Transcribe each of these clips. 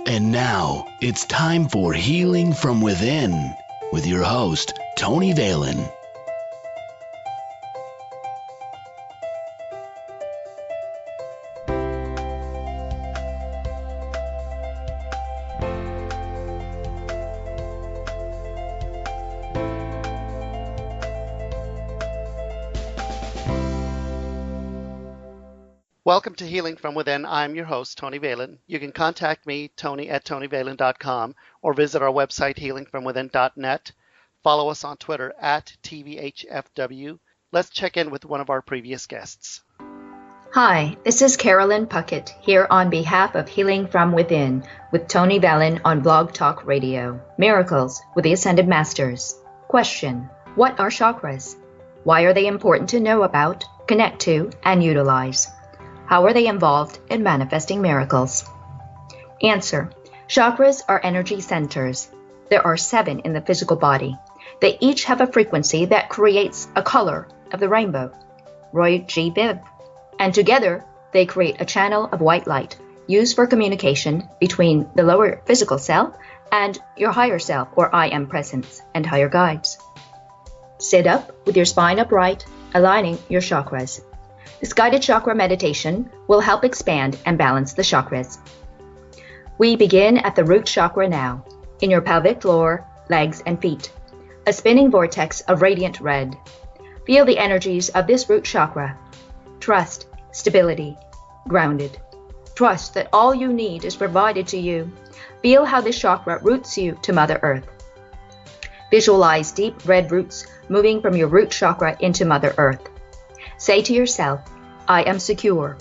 And now, it's time for Healing from Within with your host, Tony Valen. Welcome to Healing from Within. I'm your host, Tony Valen. You can contact me, tony@tonyvalen.com, or visit our website, healingfromwithin.net. Follow us on Twitter @TVHFW. Let's check in with one of our previous guests. Hi, this is Carolyn Puckett here on behalf of Healing from Within with Tony Valen on Blog Talk Radio. Miracles with the Ascended Masters. Question: what are chakras? Why are they important to know about, connect to, and utilize? How are they involved in manifesting miracles? Answer: chakras are energy centers. There are 7 in the physical body. They each have a frequency that creates a color of the rainbow, Roy G. Biv. And together, they create a channel of white light used for communication between the lower physical self and your higher self, or I Am Presence, and higher guides. Sit up with your spine upright, aligning your chakras. This guided chakra meditation will help expand and balance the chakras. We begin at the root chakra now, in your pelvic floor, legs, and feet. A spinning vortex of radiant red. Feel the energies of this root chakra. Trust, stability, grounded. Trust that all you need is provided to you. Feel how this chakra roots you to Mother Earth. Visualize deep red roots moving from your root chakra into Mother Earth. Say to yourself, I am secure.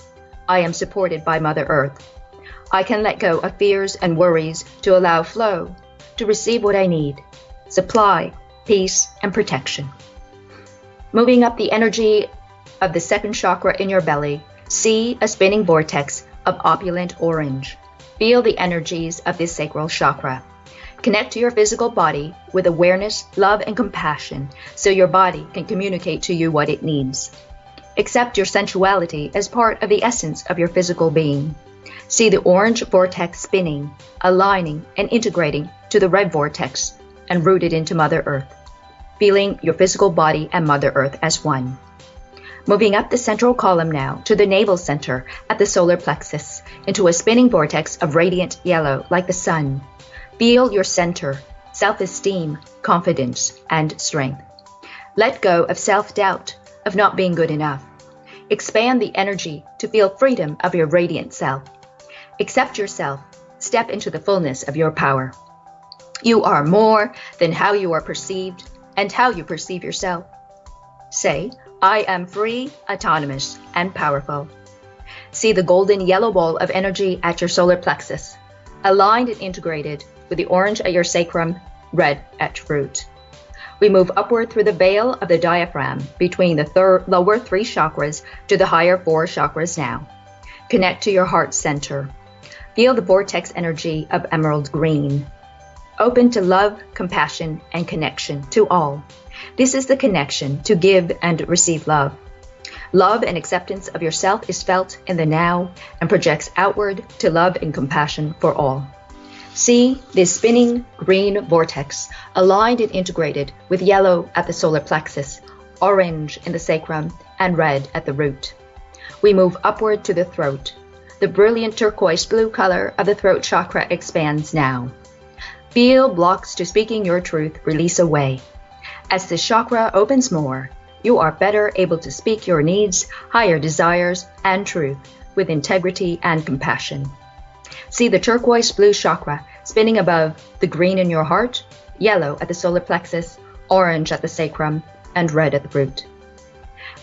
I am supported by Mother Earth. I can let go of fears and worries to allow flow, to receive what I need, supply, peace, and protection. Moving up the energy of the second chakra in your belly, see a spinning vortex of opulent orange. Feel the energies of this sacral chakra. Connect to your physical body with awareness, love, and compassion so your body can communicate to you what it needs. Accept your sensuality as part of the essence of your physical being. See the orange vortex spinning, aligning, and integrating to the red vortex and rooted into Mother Earth, feeling your physical body and Mother Earth as one. Moving up the central column now to the navel center at the solar plexus into a spinning vortex of radiant yellow like the sun. Feel your center, self-esteem, confidence, and strength. Let go of self-doubt, of not being good enough. Expand the energy to feel freedom of your radiant self. Accept yourself. Step into the fullness of your power. You are more than how you are perceived and how you perceive yourself. Say, I am free, autonomous, and powerful. See the golden yellow ball of energy at your solar plexus, aligned and integrated with the orange at your sacrum, red at your root. We move upward through the veil of the diaphragm between the lower 3 chakras to the higher 4 chakras now. Connect to your heart center. Feel the vortex energy of emerald green. Open to love, compassion, and connection to all. This is the connection to give and receive love. Love and acceptance of yourself is felt in the now and projects outward to love and compassion for all. See this spinning green vortex aligned and integrated with yellow at the solar plexus, orange in the sacrum, and red at the root. We move upward to the throat. The brilliant turquoise blue color of the throat chakra expands now. Feel blocks to speaking your truth release away. As the chakra opens more, you are better able to speak your needs, higher desires, and truth with integrity and compassion. See the turquoise blue chakra spinning above the green in your heart, yellow at the solar plexus, orange at the sacrum, and red at the root.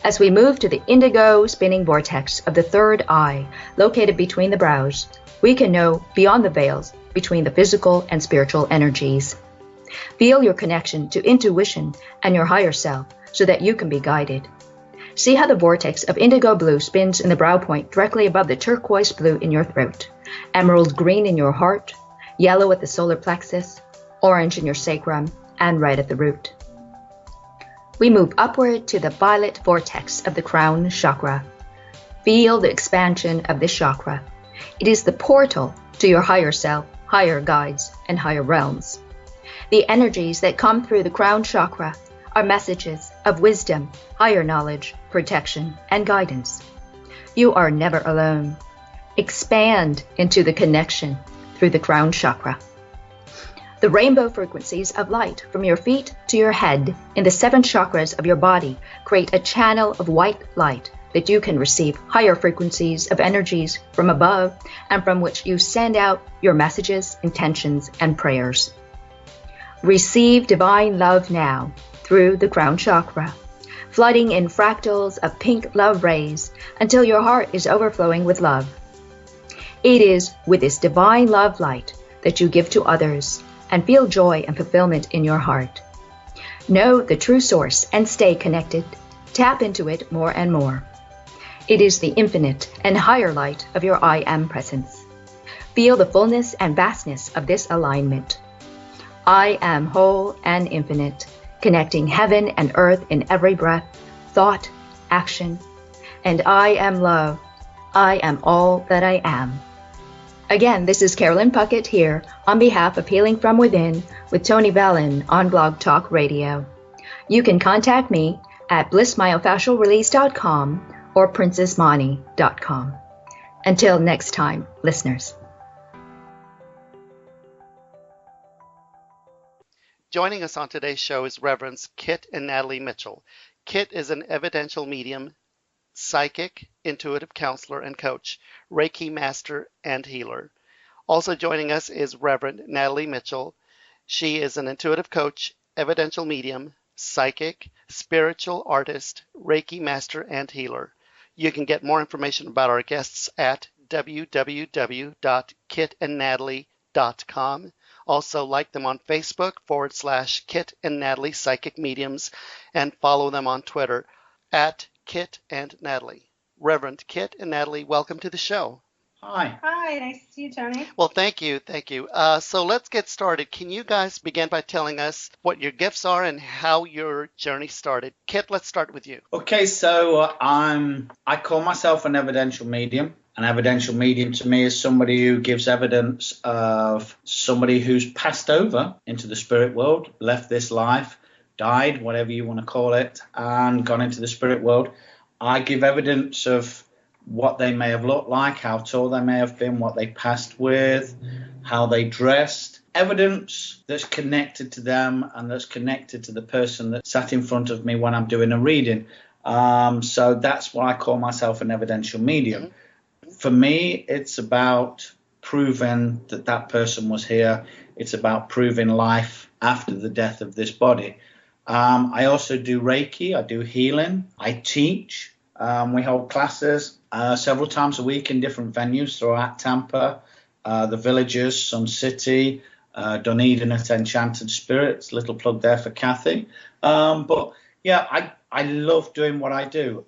As we move to the indigo spinning vortex of the third eye, located between the brows, we can know beyond the veils between the physical and spiritual energies. Feel your connection to intuition and your higher self so that you can be guided. See how the vortex of indigo blue spins in the brow point directly above the turquoise blue in your throat, emerald green in your heart, yellow at the solar plexus, orange in your sacrum, and red at the root. We move upward to the violet vortex of the crown chakra. Feel the expansion of this chakra. It is the portal to your higher self, higher guides, and higher realms. The energies that come through the crown chakra are messages of wisdom, higher knowledge, protection, and guidance. You are never alone. Expand into the connection through the crown chakra. The rainbow frequencies of light from your feet to your head in the 7 chakras of your body create a channel of white light that you can receive higher frequencies of energies from above and from which you send out your messages, intentions, and prayers. Receive divine love now through the crown chakra, flooding in fractals of pink love rays until your heart is overflowing with love. It is with this divine love light that you give to others and feel joy and fulfillment in your heart. Know the true source and stay connected. Tap into it more and more. It is the infinite and higher light of your I Am presence. Feel the fullness and vastness of this alignment. I am whole and infinite, connecting heaven and earth in every breath, thought, action. And I am love. I am all that I am. Again, this is Carolyn Puckett here on behalf of Healing from Within with Tony Valen on Blog Talk Radio. You can contact me at blissmyofacialrelease.com or princessmani.com. Until next time, listeners. Joining us on today's show is Reverends Kit and Natalie Mitchell. Kit is an evidential medium, psychic, intuitive counselor and coach, Reiki master, and healer. Also joining us is Reverend Natalie Mitchell. She is an intuitive coach, evidential medium, psychic, spiritual artist, Reiki master, and healer. You can get more information about our guests at www.kitandnatalie.com. Also like them on Facebook /Kit and Natalie Psychic Mediums, and follow them on Twitter at Kit and Natalie. Reverend Kit and Natalie, welcome to the show. Hi. Hi, nice to see you, Tony. Well, thank you. So let's get started. Can you guys begin by telling us what your gifts are and how your journey started? Kit, let's start with you. Okay, so I call myself an evidential medium. An evidential medium to me is somebody who gives evidence of somebody who's passed over into the spirit world, left this life, died, whatever you want to call it, and gone into the spirit world. I give evidence of what they may have looked like, how tall they may have been, what they passed with, how they dressed. Evidence that's connected to them and that's connected to the person that sat in front of me when I'm doing a reading. So that's why I call myself an evidential medium. For me, it's about proving that that person was here. It's about proving life after the death of this body. I also do Reiki. I do healing. I teach. We hold classes several times a week in different venues throughout Tampa, the Villages, Sun City, Dunedin at Enchanted Spirits. Little plug there for Kathy. But yeah, I love doing what I do.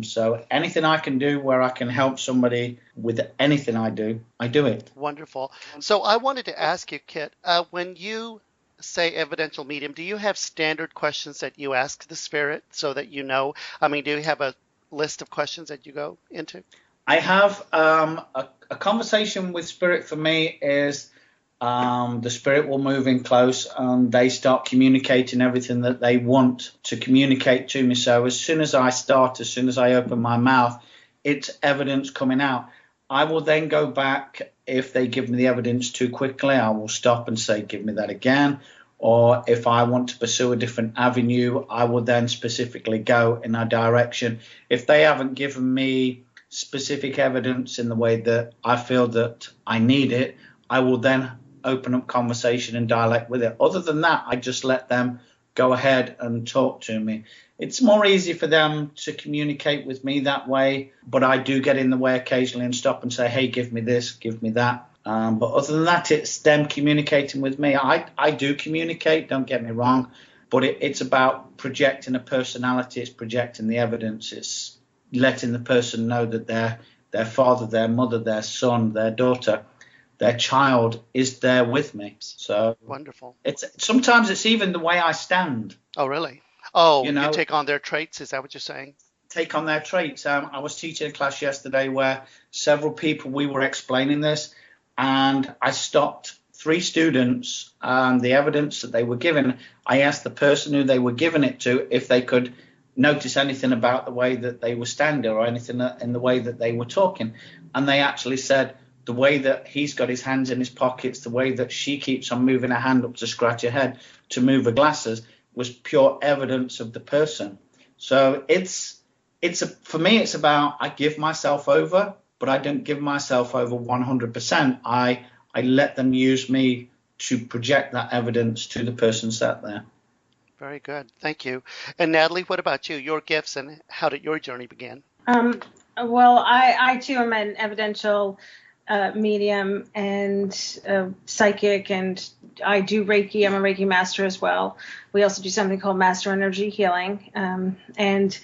So anything I can do where I can help somebody with anything I do it. Wonderful. So I wanted to ask you, Kit, when you say evidential medium, do you have standard questions that you ask the spirit so that you know? I mean, do you have a list of questions that you go into? I have a conversation with spirit. For me is the spirit will move in close and they start communicating everything that they want to communicate to me. So as soon as I open my mouth, it's evidence coming out. I will then go back. If they give me the evidence too quickly, I will stop and say, give me that again. Or if I want to pursue a different avenue, I will then specifically go in a direction. If they haven't given me specific evidence in the way that I feel that I need it, I will then open up conversation and dialogue with it. Other than that, I just let them go ahead and talk to me. It's more easy for them to communicate with me that way, but I do get in the way occasionally and stop and say, hey, give me this, give me that. But other than that, it's them communicating with me. I do communicate, don't get me wrong, but it's about projecting a personality. It's projecting the evidence. It's letting the person know that their father, their mother, their son, their daughter, their child is there with me. So wonderful. Sometimes it's even the way I stand. Oh, really? Oh, you take on their traits? Is that what you're saying? Take on their traits. I was teaching a class yesterday where several people, we were explaining this. and I stopped 3 students, the evidence that they were given. I asked the person who they were giving it to if they could notice anything about the way that they were standing or anything in the way that they were talking. And they actually said the way that he's got his hands in his pockets, the way that she keeps on moving her hand up to scratch her head, to move her glasses, was pure evidence of the person. So for me, it's about, I give myself over, but I don't give myself over 100%. I let them use me to project that evidence to the person sat there. Very good. Thank you. And Natalie, what about you? Your gifts and how did your journey begin? Well, I too am an evidential medium and psychic, and I do Reiki. I'm a Reiki master as well. We also do something called Master Energy Healing. And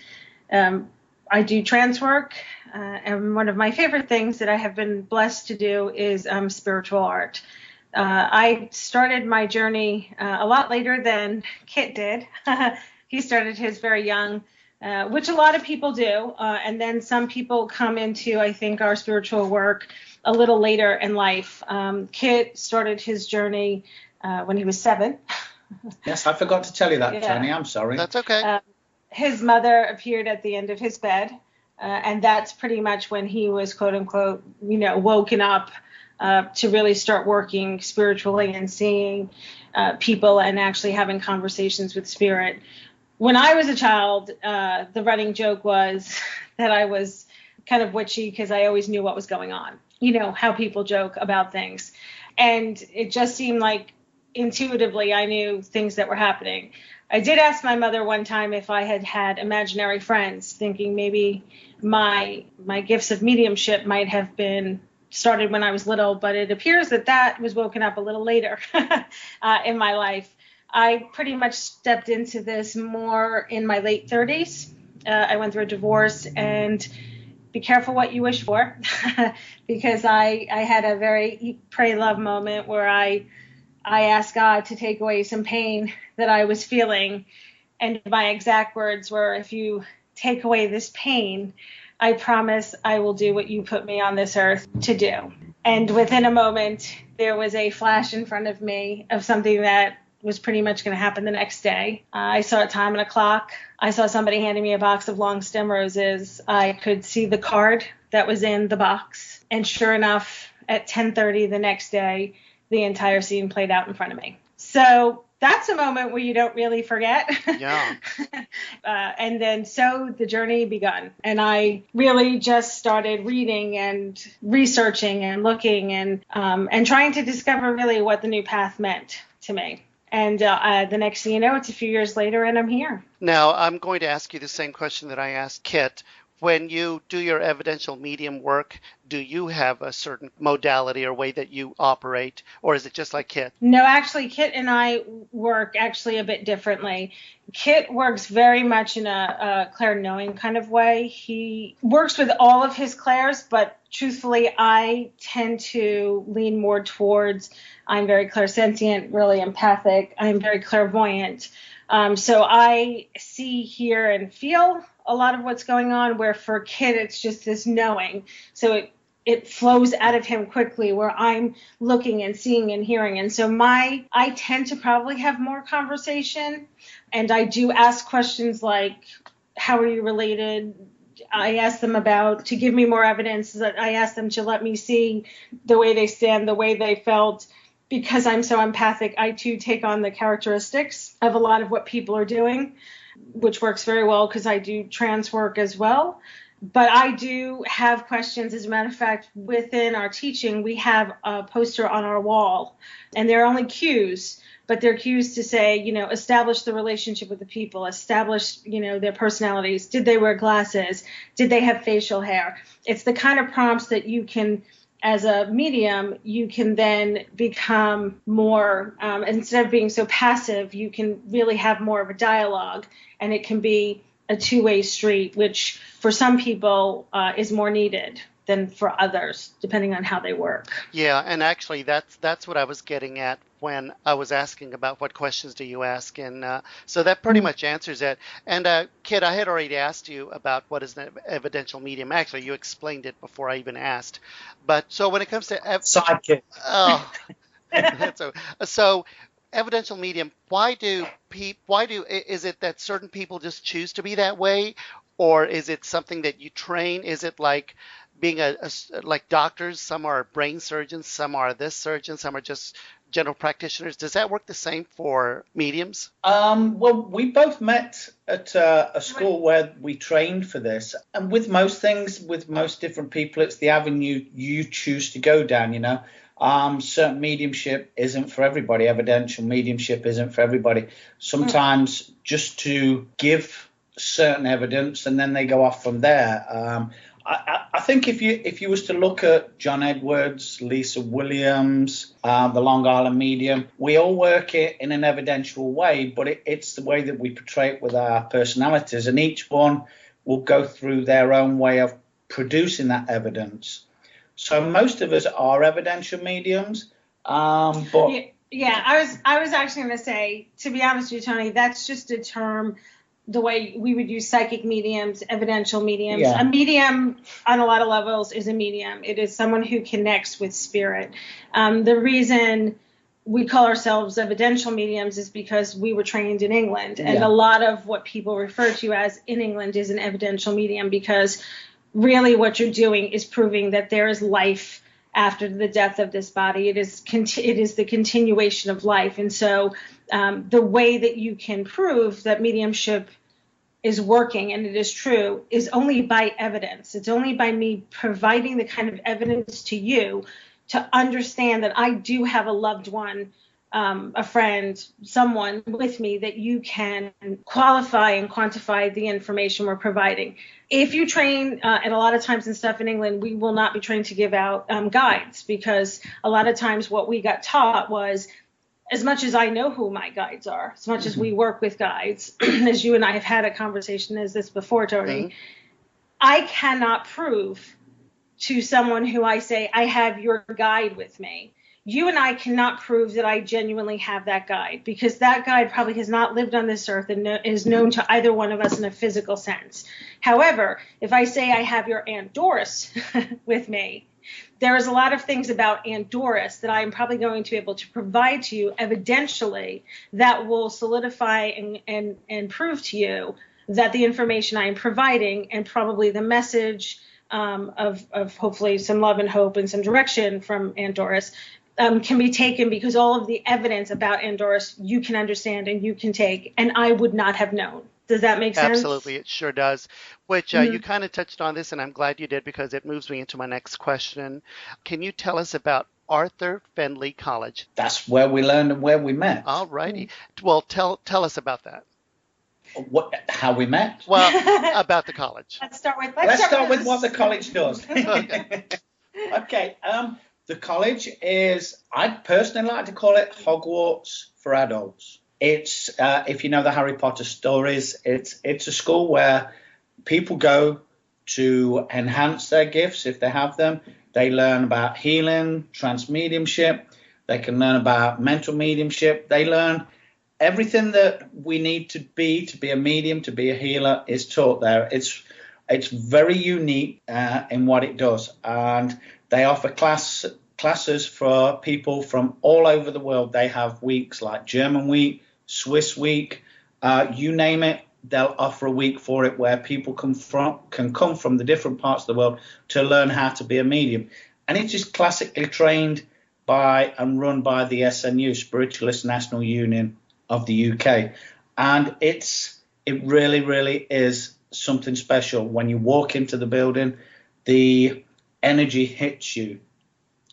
I do trance work. And one of my favorite things that I have been blessed to do is spiritual art. I started my journey a lot later than Kit did. He started his very young, which a lot of people do. And then some people come into, I think, our spiritual work a little later in life. Kit started his journey when he was 7. Yes, I forgot to tell you that, Yeah. Tony. I'm sorry. That's okay. His mother appeared at the end of his bed. And that's pretty much when he was, quote unquote, woken up to really start working spiritually and seeing people and actually having conversations with spirit. When I was a child, the running joke was that I was kind of witchy because I always knew what was going on. You know, how people joke about things. And it just seemed like intuitively I knew things that were happening. I did ask my mother one time if I had had imaginary friends, thinking maybe my gifts of mediumship might have been started when I was little, but it appears that was woken up a little later in my life. I pretty much stepped into this more in my late 30s. I went through a divorce, and be careful what you wish for, because I had a very eat, pray, love moment where I asked God to take away some pain that I was feeling. And my exact words were, if you take away this pain, I promise I will do what you put me on this earth to do. And within a moment, there was a flash in front of me of something that was pretty much going to happen the next day. I saw a time on a clock. I saw somebody handing me a box of long stem roses. I could see the card that was in the box. And sure enough, at 10:30 the next day, the entire scene played out in front of me. So that's a moment where you don't really forget. Yeah. And then so the journey begun. And I really just started reading and researching and looking and trying to discover really what the new path meant to me. And the next thing you know, it's a few years later and I'm here. Now, I'm going to ask you the same question that I asked Kit. When you do your evidential medium work, do you have a certain modality or way that you operate, or is it just like Kit? No, actually, Kit and I work actually a bit differently. Kit works very much in a clair-knowing kind of way. He works with all of his clairs, but truthfully, I tend to lean more towards I'm very clairsentient, really empathic. I'm very clairvoyant. So I see, hear, and feel a lot of what's going on, where for Kit, it's just this knowing. So it flows out of him quickly, where I'm looking and seeing and hearing. And so I tend to probably have more conversation. And I do ask questions like, how are you related? I ask them to give me more evidence. That I ask them to let me see the way they stand, the way they felt. Because I'm so empathic, I too take on the characteristics of a lot of what people are doing, which works very well because I do trans work as well. But I do have questions. As a matter of fact, within our teaching, we have a poster on our wall, and they're only cues, but they're cues to say, establish the relationship with the people, establish, their personalities. Did they wear glasses? Did they have facial hair? It's the kind of prompts that you can, as a medium, you can then become more, instead of being so passive, you can really have more of a dialogue, and it can be a two-way street, which for some people is more needed than for others, depending on how they work. Yeah, and actually that's what I was getting at when I was asking about what questions do you ask, and so that pretty much answers it. And Kit, I had already asked you about what is an evidential medium. Actually, you explained it before I even asked. But so when it comes to Sidekick. oh, so evidential medium, is it that certain people just choose to be that way, or is it something that you train? Is it like being like doctors? Some are brain surgeons, some are this surgeon, some are just general practitioners. Does that work the same for mediums? Well, we both met at a school where we trained for this. And with most things, with most different people, it's the avenue you choose to go down, you know. Certain mediumship isn't for everybody. Evidential mediumship isn't for everybody. Sometimes just to give certain evidence and then they go off from there. I think if you was to look at John Edwards, Lisa Williams, the Long Island medium, we all work it in an evidential way, but it's the way that we portray it with our personalities, and each one will go through their own way of producing that evidence. So most of us are evidential mediums, but yeah, I was actually going to say, to be honest with you, Tony, that's just a term. The way we would use psychic mediums, evidential mediums. Yeah. A medium on a lot of levels is a medium. It is someone who connects with spirit. The reason we call ourselves evidential mediums is because we were trained in England. And a lot of what people refer to as in England is an evidential medium, because really what you're doing is proving that there is life after the death of this body. It is the continuation of life. And so the way that you can prove that mediumship is working, and it is true, is only by evidence. It's only by me providing the kind of evidence to you to understand that I do have a loved one, a friend, someone with me that you can qualify and quantify the information we're providing. If you train, and a lot of times and stuff in England, we will not be trained to give out guides, because a lot of times what we got taught was, as much as I know who my guides are, as much as we work with guides, as you and I have had a conversation as this before, Tony, I cannot prove to someone who I say, I have your guide with me. You and I cannot prove that I genuinely have that guide, because that guide probably has not lived on this earth and is known to either one of us in a physical sense. However, if I say I have your Aunt Doris with me, there is a lot of things about Aunt Doris that I'm probably going to be able to provide to you evidentially that will solidify and prove to you that the information I am providing, and probably the message of hopefully some love and hope and some direction from Aunt Doris, can be taken, because all of the evidence about Aunt Doris you can understand and you can take, and I would not have known. Does that make sense? Absolutely, it sure does. Which you kind of touched on this, and I'm glad you did, because it moves me into my next question. Can you tell us about Findlay College? that's where we learned and where we met. All righty. Well, tell us about that. How we met? Well, about the college. Let's start with what the college does. Okay. The college is, I'd personally like to call it Hogwarts for adults. It's, if you know the Harry Potter stories, it's a school where people go to enhance their gifts if they have them. They learn about healing, trance mediumship. They can learn about mental mediumship. They learn everything that we need to be a medium, to be a healer, is taught there. It's very unique in what it does, and they offer classes for people from all over the world. They have weeks like German week, Swiss week, you name it. They'll offer a week for it where people can come from the different parts of the world to learn how to be a medium. And it's just classically trained by and run by the SNU, Spiritualist National Union of the UK. And it really, really is something special. When you walk into the building, the energy hits you.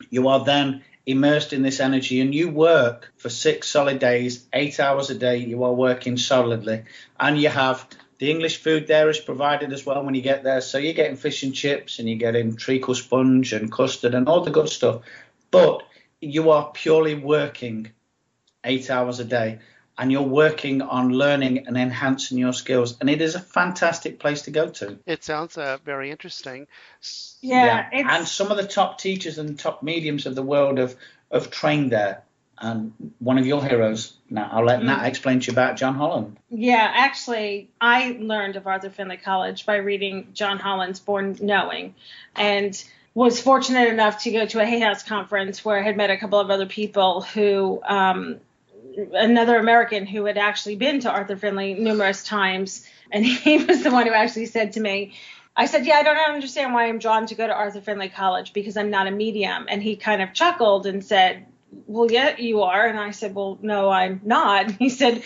You are then immersed in this energy, and you work for 6 solid days, 8 hours a day. You are working solidly, and you have the English food there is provided as well when you get there. So you're getting fish and chips, and you're getting treacle sponge and custard and all the good stuff. But you are purely working 8 hours a day. and you're working on learning and enhancing your skills. And it is a fantastic place to go to. It sounds very interesting. Yeah. And some of the top teachers and top mediums of the world have trained there. And one of your heroes, now I'll let Nat explain to you about John Holland. Yeah, actually, I learned of Arthur Findlay College by reading John Holland's Born Knowing, and was fortunate enough to go to a Hay House conference where I had met a couple of other people who, another American who had actually been to Arthur Findlay numerous times, and he was the one who actually said to me, I said, I don't understand why I'm drawn to go to Arthur Findlay College because I'm not a medium. And he kind of chuckled and said, well, yeah, you are. And I said, well, no, I'm not. He said,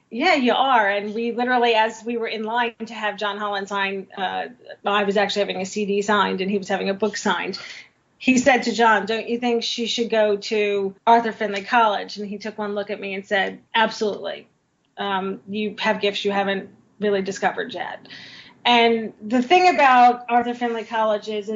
yeah, you are. And we literally, as we were in line to have John Holland sign, I was actually having a CD signed and he was having a book signed. He said to John, don't you think she should go to Arthur Findlay College? And he took one look at me and said, absolutely. You have gifts you haven't really discovered yet. And the thing about Arthur Findlay College is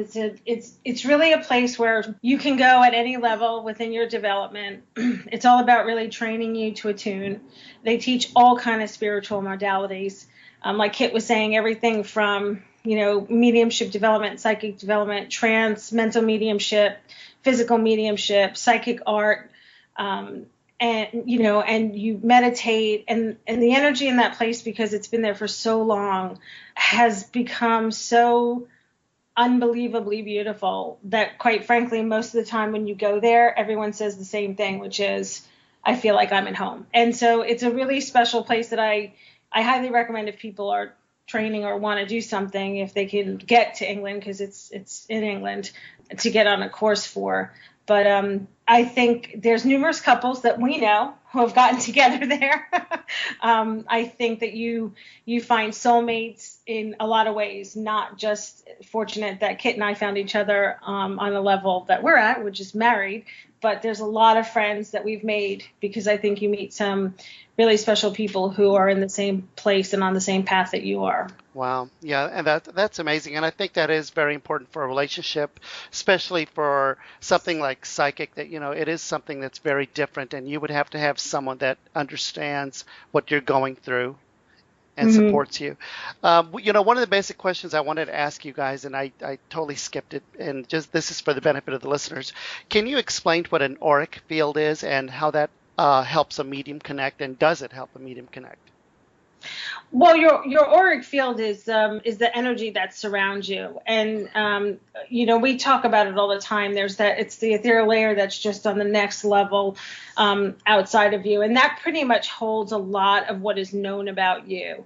it's really a place where you can go at any level within your development. It's all about really training you to attune. They teach all kind of spiritual modalities. Like Kit was saying, everything from, mediumship development, psychic development, trance, mental mediumship, physical mediumship, psychic art, and you meditate, and the energy in that place, because it's been there for so long, has become so unbelievably beautiful that, quite frankly, most of the time when you go there, everyone says the same thing, which is, I feel like I'm at home. And so it's a really special place that I highly recommend if people are training or want to do something, if they can get to England, because it's in England, to get on a course for. But I think there's numerous couples that we know who have gotten together there. I think that you find soulmates in a lot of ways, not just fortunate that Kit and I found each other on a level that we're at, which is married, but there's a lot of friends that we've made because I think you meet some really special people who are in the same place and on the same path that you are. Wow. Yeah, and that's amazing. And I think that is very important for a relationship, especially for something like psychic, that, it is something that's very different, and you would have to have someone that understands what you're going through and supports you. One of the basic questions I wanted to ask you guys, and I totally skipped it, and just this is for the benefit of the listeners. Can you explain what an auric field is and how that helps a medium connect, and does it help a medium connect? Well, your auric field is the energy that surrounds you, and we talk about it all the time. It's the ethereal layer that's just on the next level outside of you, and that pretty much holds a lot of what is known about you.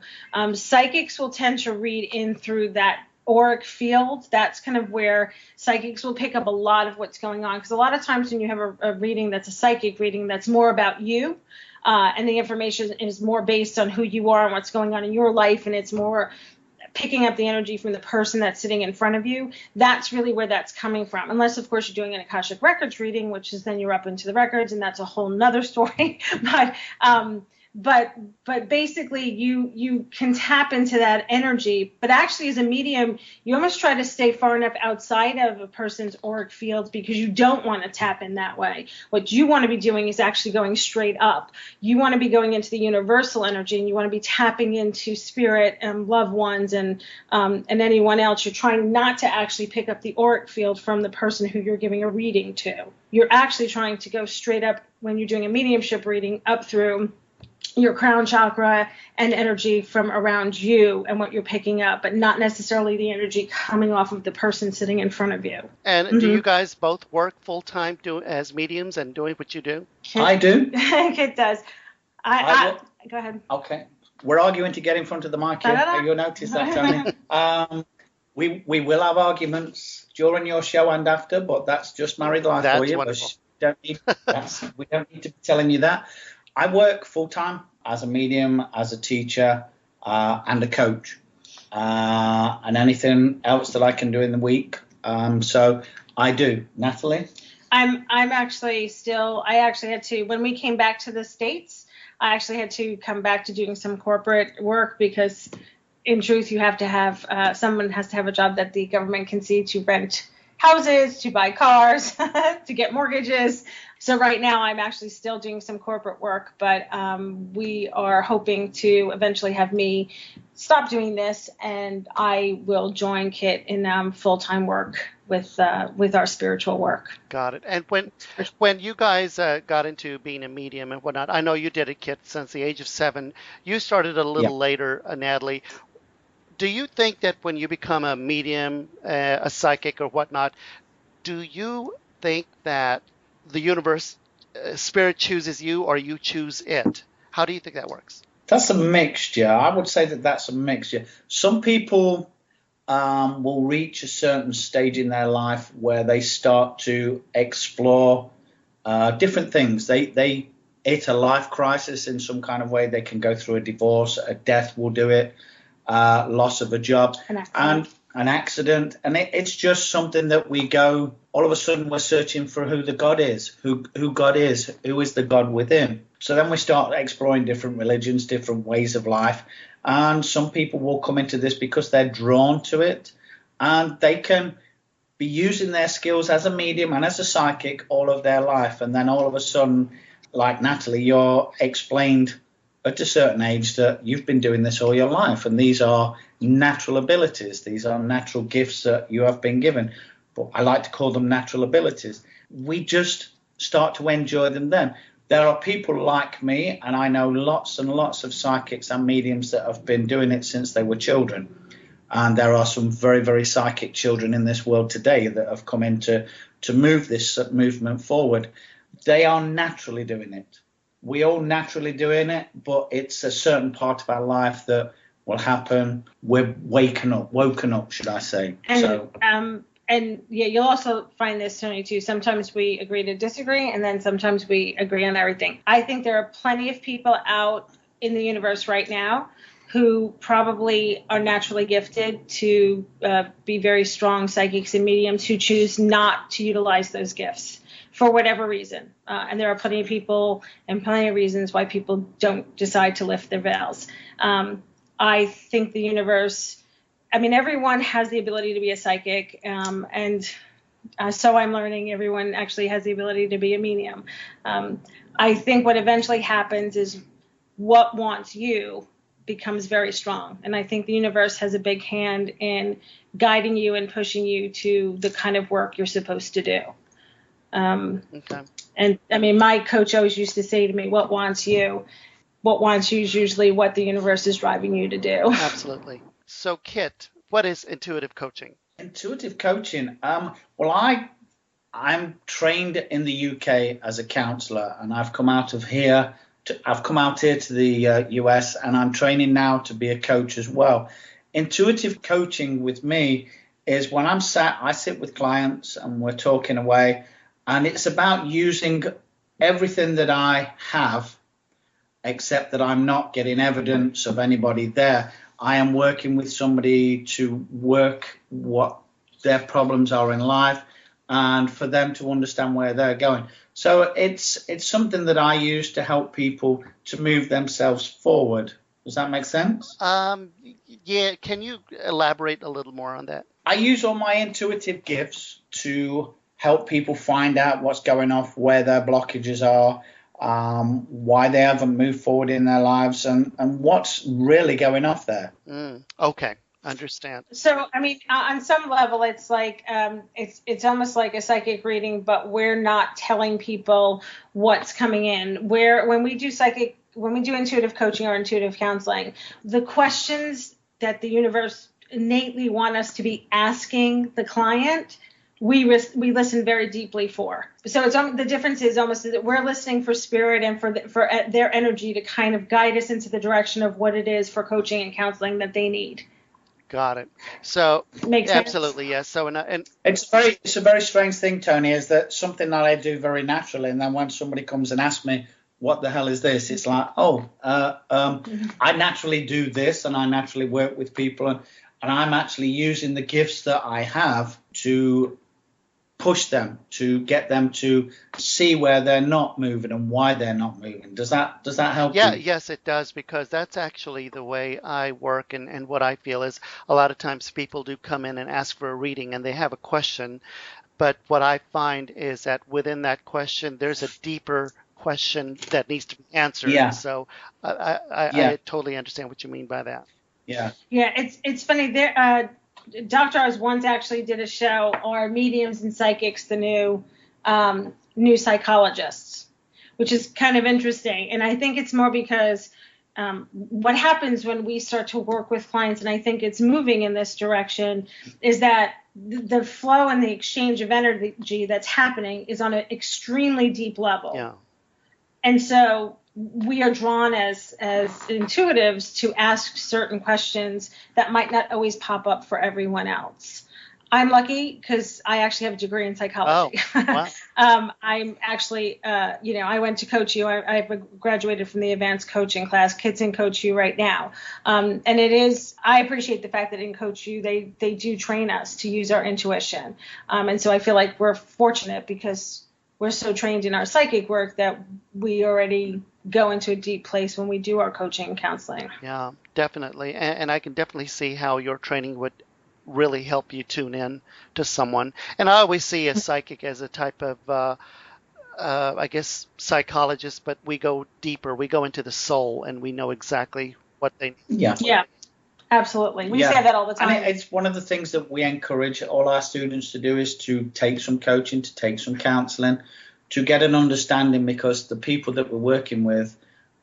Psychics will tend to read in through that auric field. That's kind of where psychics will pick up a lot of what's going on, because a lot of times when you have a reading that's a psychic reading that's more about you, and the information is more based on who you are and what's going on in your life, and it's more picking up the energy from the person that's sitting in front of you, that's really where that's coming from. Unless, of course, you're doing an Akashic Records reading, which is then you're up into the records, and that's a whole nother story. But basically you can tap into that energy. But actually, as a medium, you almost try to stay far enough outside of a person's auric field, because you don't want to tap in that way. What you want to be doing is actually going straight up. You want to be going into the universal energy, and you want to be tapping into spirit and loved ones and anyone else. You're trying not to actually pick up the auric field from the person who you're giving a reading to. You're actually trying to go straight up, when you're doing a mediumship reading, up through your crown chakra and energy from around you and what you're picking up, but not necessarily the energy coming off of the person sitting in front of you. And do you guys both work full-time as mediums and doing what you do? I do. Kit does. Go ahead. Okay. We're arguing to get in front of the mic here. You'll notice that, Tony. We will have arguments during your show and after, but that's just married life for you. Wonderful. We don't need to be telling you that. I work full-time as a medium, as a teacher, and a coach, and anything else that I can do in the week. So I do. Natalie? I'm actually I actually had to, when we came back to the States, I actually had to come back to doing some corporate work, because in truth, you have to have, someone has to have a job that the government can see to rent houses, to buy cars, to get mortgages. So right now I'm actually still doing some corporate work, but we are hoping to eventually have me stop doing this, and I will join Kit in full-time work with our spiritual work. Got it. And when you guys got into being a medium and whatnot, I know you did it, Kit, since the age of 7. You started a little later, Natalie. Do you think that when you become a medium, a psychic or whatnot, do you think that the universe, spirit chooses you or you choose it? How do you think that works? That's a mixture. I would say that that's a mixture. Some people will reach a certain stage in their life where they start to explore different things. They hit a life crisis in some kind of way. They can go through a divorce, a death will do it, loss of a job, and an accident. And it's just something that we go, all of a sudden we're searching for who the God is, who God is, who is the God within. So then we start exploring different religions, different ways of life. And some people will come into this because they're drawn to it, and they can be using their skills as a medium and as a psychic all of their life. And then all of a sudden, like Natalie, you're explained at a certain age that you've been doing this all your life. And these are natural abilities. These are natural gifts that you have been given. But I like to call them natural abilities. We just start to enjoy them then. There are people like me, and I know lots and lots of psychics and mediums that have been doing it since they were children. And there are some very, very psychic children in this world today that have come in to move this movement forward. They are naturally doing it. We all naturally doing it, but it's a certain part of our life that will happen. We're woken up, should I say. And yeah, you'll also find this, Tony, too. Sometimes we agree to disagree, and then sometimes we agree on everything. I think there are plenty of people out in the universe right now who probably are naturally gifted to be very strong psychics and mediums who choose not to utilize those gifts for whatever reason. And there are plenty of people and plenty of reasons why people don't decide to lift their veils. I think the universe... I mean, everyone has the ability to be a psychic, and so I'm learning everyone actually has the ability to be a medium. I think what eventually happens is what wants you becomes very strong, and I think the universe has a big hand in guiding you and pushing you to the kind of work you're supposed to do. Okay. And I mean, my coach always used to say to me, what wants you is usually what the universe is driving you to do. Absolutely. So, Kit, what is intuitive coaching? Intuitive coaching. Well, I'm trained in the UK as a counsellor, and I've come out here to the US, and I'm training now to be a coach as well. Intuitive coaching with me is when I sit with clients and we're talking away, and it's about using everything that I have, except that I'm not getting evidence of anybody there. I am working with somebody to work what their problems are in life and for them to understand where they're going. So it's something that I use to help people to move themselves forward. Does that make sense? Yeah. Can you elaborate a little more on that? I use all my intuitive gifts to help people find out what's going on, where their blockages are, why they haven't moved forward in their lives, and what's really going off there. Okay, understand. So, I mean, on some level, it's like it's almost like a psychic reading, but we're not telling people what's coming in. When we do intuitive coaching or intuitive counseling, the questions that the universe innately want us to be asking the client, we listen very deeply for. So the difference is almost that we're listening for spirit and for their energy to kind of guide us into the direction of what it is for coaching and counseling that they need. Got it. So makes sense? Absolutely, yes. So and it's a very strange thing, Tony, is that something that I do very naturally, and then when somebody comes and asks me, what the hell is this? It's like, I naturally do this, and I naturally work with people, and I'm actually using the gifts that I have to push them, to get them to see where they're not moving and why they're not moving. Does that help Yeah, you? yes, it does, because that's actually the way I work, and what I feel is a lot of times people do come in and ask for a reading and they have a question, but what I find is that within that question, there's a deeper question that needs to be answered. Yeah. So I totally understand what you mean by that. Yeah. Yeah, it's funny. Dr. Oz once actually did a show, Are Mediums and Psychics the New Psychologists, which is kind of interesting. And I think it's more because what happens when we start to work with clients, and I think it's moving in this direction, is that the flow and the exchange of energy that's happening is on an extremely deep level. Yeah. And so we are drawn as intuitives to ask certain questions that might not always pop up for everyone else. I'm lucky because I actually have a degree in psychology. Oh, wow. I'm actually, I went to Coach U. I graduated from the advanced coaching class. Kids in Coach U right now. And I appreciate the fact that in Coach U, they do train us to use our intuition. And so I feel like we're fortunate because we're so trained in our psychic work that we already go into a deep place when we do our coaching and counseling. Yeah, definitely. And I can definitely see how your training would really help you tune in to someone. And I always see a psychic as a type of, I guess, psychologist, but we go deeper. We go into the soul and we know exactly what they need. Yeah. Absolutely. We say that all the time. And it's one of the things that we encourage all our students to do is to take some coaching, to take some counseling, to get an understanding, because the people that we're working with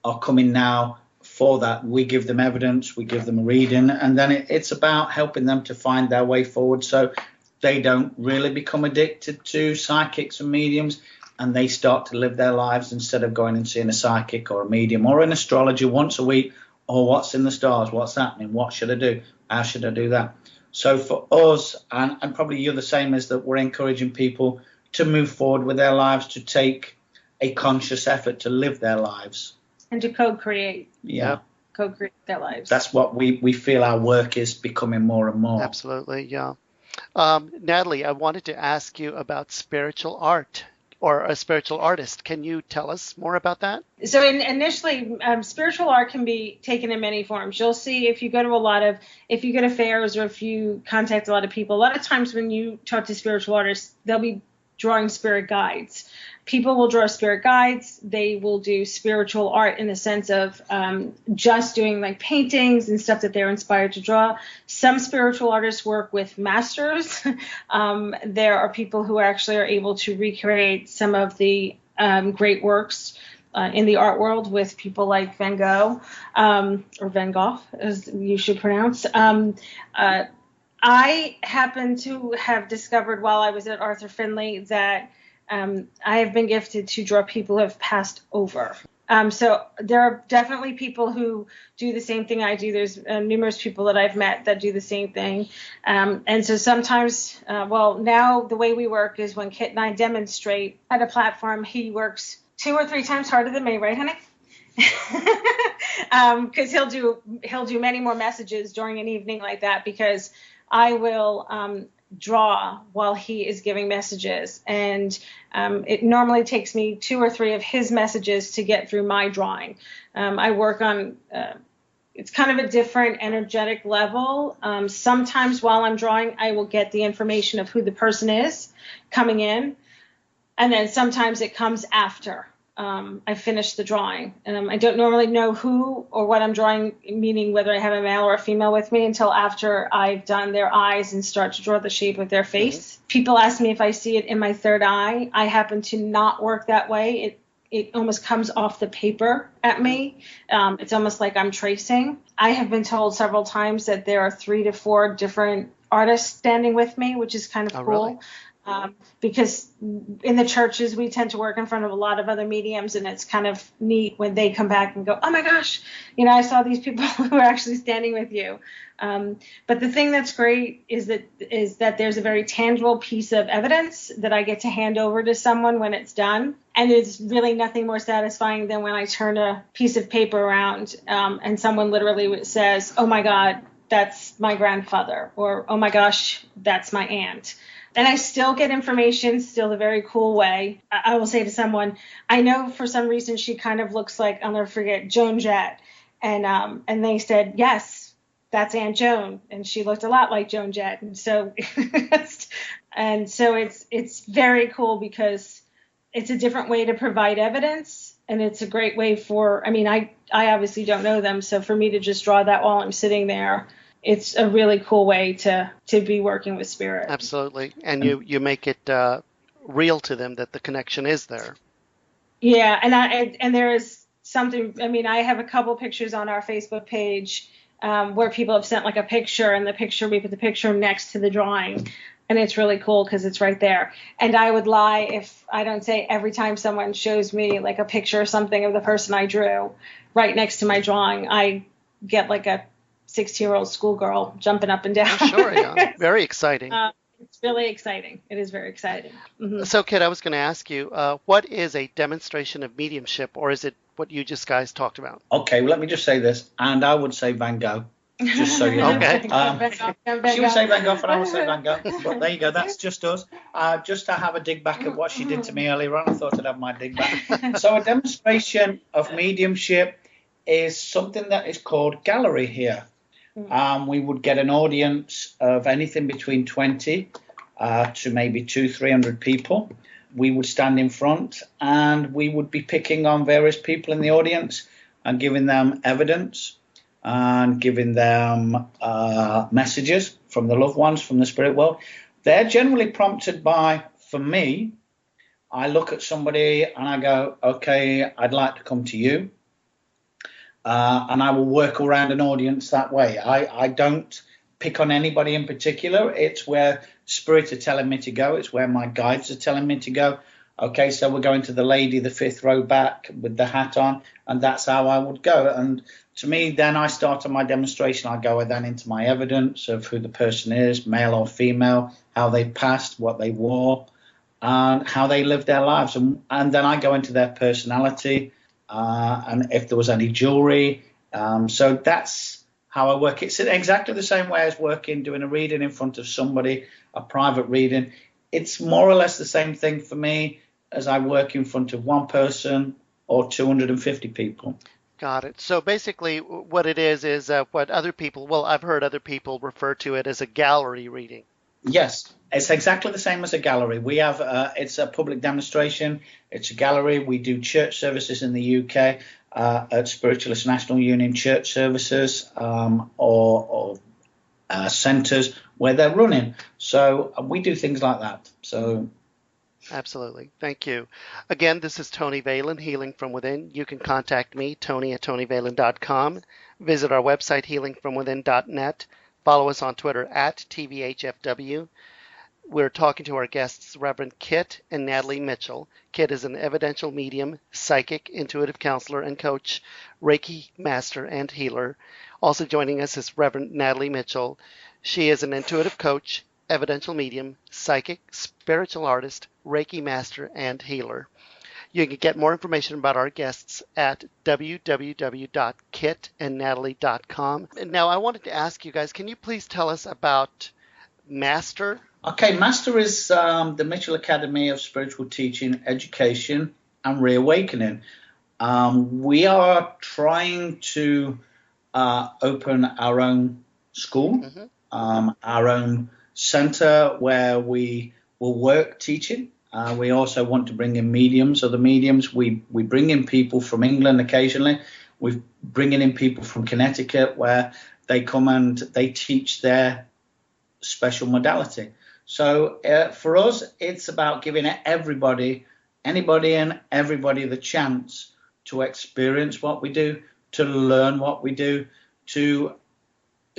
are coming now for that. We give them evidence, we give them a reading, and then it's about helping them to find their way forward so they don't really become addicted to psychics and mediums, and they start to live their lives instead of going and seeing a psychic or a medium or an astrologer once a week. Or what's in the stars, what's happening, what should I do, how should I do that? So for us, and probably you're the same, is that we're encouraging people to move forward with their lives, to take a conscious effort to live their lives. And to co-create. Yeah. Co-create their lives. That's what we feel our work is becoming more and more. Absolutely, yeah. Natalie, I wanted to ask you about spiritual art, or a spiritual artist. Can you tell us more about that? So initially, spiritual art can be taken in many forms. You'll see if you go to fairs or if you contact a lot of people, a lot of times when you talk to spiritual artists, they'll be drawing spirit guides. People will draw spirit guides. They will do spiritual art in the sense of just doing like paintings and stuff that they're inspired to draw. Some spiritual artists work with masters. There are people who actually are able to recreate some of the great works in the art world with people like Van Gogh, or Van Gogh, as you should pronounce. I happen to have discovered while I was at Arthur Findlay that I have been gifted to draw people who have passed over. So there are definitely people who do the same thing I do. There's numerous people that I've met that do the same thing. And so sometimes, now the way we work is when Kit and I demonstrate at a platform, he works 2 or 3 times harder than me, right, honey? Because he'll do many more messages during an evening like that, because I will draw while he is giving messages, and it normally takes me 2 or 3 of his messages to get through my drawing. I work on it's kind of a different energetic level. Sometimes while I'm drawing, I will get the information of who the person is coming in, and then sometimes it comes after I finish the drawing. I don't normally know who or what I'm drawing, meaning whether I have a male or a female with me, until after I've done their eyes and start to draw the shape of their face. Mm-hmm. People ask me if I see it in my third eye. I happen to not work that way. It almost comes off the paper at me. It's almost like I'm tracing. I have been told several times that there are 3 to 4 different artists standing with me, which is kind of cool. Really? Because in the churches, we tend to work in front of a lot of other mediums, and it's kind of neat when they come back and go, oh my gosh, I saw these people who are actually standing with you. But the thing that's great is that there's a very tangible piece of evidence that I get to hand over to someone when it's done. And it's really nothing more satisfying than when I turn a piece of paper around and someone literally says, oh my God, that's my grandfather, or oh my gosh, that's my aunt. And I still get information, still a very cool way. I will say to someone, I know for some reason she kind of looks like, I'll never forget, Joan Jett. And they said, yes, that's Aunt Joan. And she looked a lot like Joan Jett. And so it's very cool because it's a different way to provide evidence. And it's a great way for, I obviously don't know them. So for me to just draw that while I'm sitting there, it's a really cool way to be working with spirit. Absolutely. And you make it real to them that the connection is there. Yeah. And there is something, I have a couple pictures on our Facebook page where people have sent like a picture, and we put the picture next to the drawing. And it's really cool because it's right there. And I would lie if I don't say every time someone shows me like a picture or something of the person I drew right next to my drawing, I get like a 16-year-old schoolgirl jumping up and down. Oh, sure, yeah. Very exciting. It's really exciting. It is very exciting. Mm-hmm. So, Kit, I was going to ask you, what is a demonstration of mediumship, or is it what you just guys talked about? Okay, well, let me just say this, and I would say Van Gogh. Just so you know. Okay. She would say Van Gogh, and I would say Van Gogh. But there you go. That's just us. Just to have a dig back at what she did to me earlier on, I thought I'd have my dig back. So a demonstration of mediumship is something that is called gallery here. We would get an audience of anything between 20 to maybe 200-300 people. We would stand in front, and we would be picking on various people in the audience and giving them evidence and giving them messages from the loved ones, from the spirit world. They're generally prompted by, for me, I look at somebody and I go, okay, I'd like to come to you. And I will work around an audience that way. I don't pick on anybody in particular. It's where spirits are telling me to go. It's where my guides are telling me to go. Okay, so we're going to the lady, the fifth row back with the hat on, and that's how I would go. And to me, then I start on my demonstration. I go then into my evidence of who the person is, male or female, how they passed, what they wore, and how they lived their lives. And then I go into their personality, and if there was any jewelry. So that's how I work. It's exactly the same way as doing a reading in front of somebody, a private reading. It's more or less the same thing for me as I work in front of one person or 250 people. Got it. So basically what it is what other people, I've heard other people refer to it as a gallery reading. Yes, it's exactly the same as a gallery. We have, it's a public demonstration. It's a gallery. We do church services in the UK at Spiritualist National Union church services or centres where they're running. So we do things like that. So. Absolutely. Thank you. Again, this is Tony Valen, Healing from Within. You can contact me, Tony@TonyValen.com. Visit our website, healingfromwithin.net. Follow us on Twitter @TVHFW. We're talking to our guests, Reverend Kit and Natalie Mitchell. Kit is an evidential medium, psychic, intuitive counselor, and coach, Reiki master, and healer. Also joining us is Reverend Natalie Mitchell. She is an intuitive coach, evidential medium, psychic, spiritual artist, Reiki master, and healer. You can get more information about our guests at www.kitandnatalie.com. Now, I wanted to ask you guys, can you please tell us about Master? Okay, Master is the Mitchell Academy of Spiritual Teaching, Education, and Reawakening. We are trying to open our own school, our own center where we will work teaching. We also want to bring in mediums. Other mediums, we bring in people from England occasionally. We're bringing in people from Connecticut where they come and they teach their special modality. So for us, it's about giving anybody and everybody the chance to experience what we do, to learn what we do, to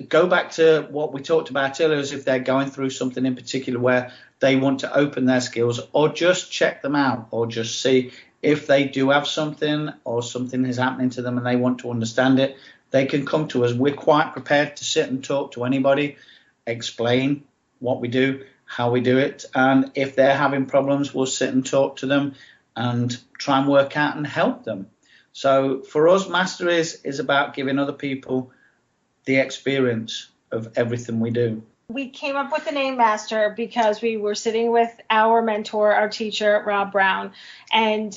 go back to what we talked about earlier, as if they're going through something in particular where they want to open their skills, or just check them out, or just see if they do have something or something is happening to them and they want to understand it. They can come to us. We're quite prepared to sit and talk to anybody, explain what we do, how we do it, and if they're having problems, we'll sit and talk to them and try and work out and help them. So for us, Master is about giving other people the experience of everything we do. We came up with the name Master because we were sitting with our mentor, our teacher, Rob Brown, and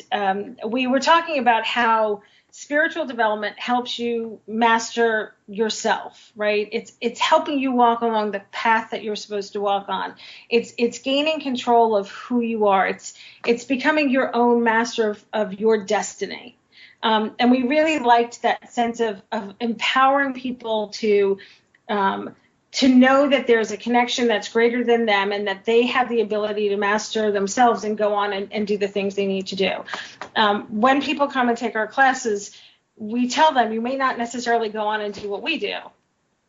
we were talking about how spiritual development helps you master yourself, right? It's helping you walk along the path that you're supposed to walk on. It's gaining control of who you are. It's becoming your own master of your destiny. And we really liked that sense of empowering people to know that there's a connection that's greater than them and that they have the ability to master themselves and go on and do the things they need to do. When people come and take our classes, we tell them you may not necessarily go on and do what we do.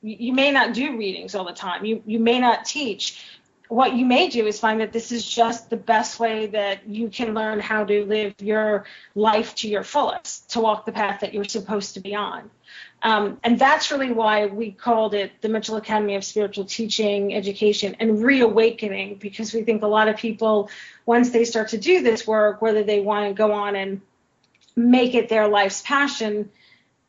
You may not do readings all the time. You may not teach. What you may do is find that this is just the best way that you can learn how to live your life to your fullest, to walk the path that you're supposed to be on. And that's really why we called it the Mitchell Academy of Spiritual Teaching, Education, and Reawakening, because we think a lot of people, once they start to do this work, whether they want to go on and make it their life's passion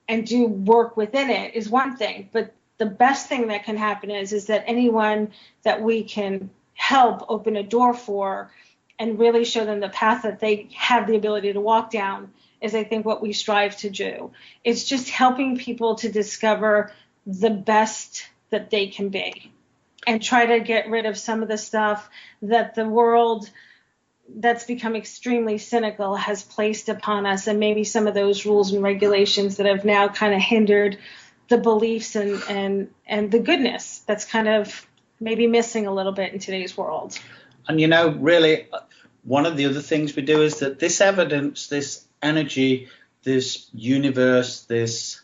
and do work within it is one thing. But the best thing that can happen is that anyone that we can help open a door for and really show them the path that they have the ability to walk down is, I think, what we strive to do. It's just helping people to discover the best that they can be and try to get rid of some of the stuff that the world that's become extremely cynical has placed upon us, and maybe some of those rules and regulations that have now kind of hindered the beliefs and the goodness that's kind of maybe missing a little bit in today's world. And, really, one of the other things we do is that this evidence, this energy, this universe, this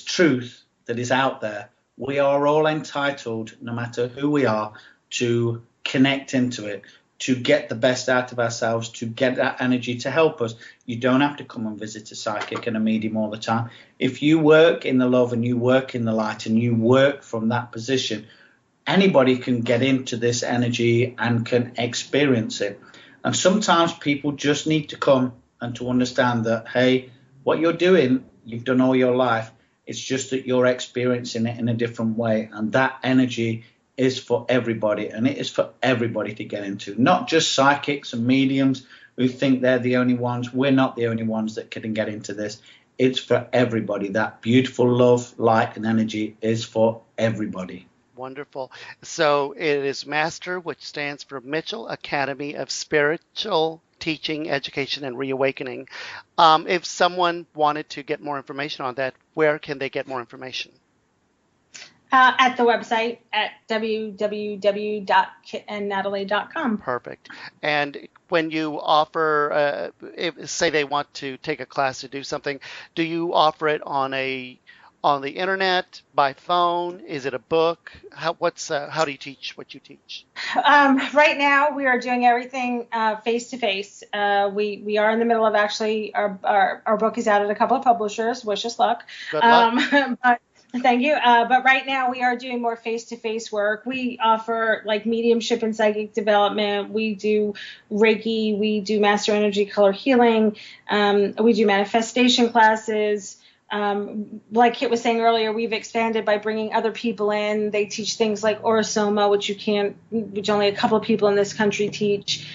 truth that is out there, we are all entitled, no matter who we are, to connect into it, to get the best out of ourselves, to get that energy to help us. You don't have to come and visit a psychic and a medium all the time. If you work in the love and you work in the light and you work from that position, anybody can get into this energy and can experience it. And sometimes people just need to come and to understand that, hey, what you're doing, you've done all your life. It's just that you're experiencing it in a different way. And that energy is for everybody, and it is for everybody to get into, not just psychics and mediums who think they're the only ones. We're not the only ones that can get into this. It's for everybody. That beautiful love, light, and energy is for everybody. Wonderful. So it is Master, which stands for Mitchell Academy of Spiritual Teaching, Education, and Reawakening. If someone wanted to get more information on that, where can they get more information? At the website at www.kitandnatalie.com. Perfect. And when you offer, say they want to take a class to do something, do you offer it on the internet, by phone? Is it a book? How do you teach what you teach? Right now, we are doing everything face to face. We are in the middle of actually our book is out at a couple of publishers. Wish us luck. Good luck. Thank you. But right now we are doing more face-to-face work. We offer like mediumship and psychic development. We do Reiki. We do master energy color healing. We do manifestation classes. Like Kit was saying earlier, we've expanded by bringing other people in. They teach things like Orasoma, which only a couple of people in this country teach.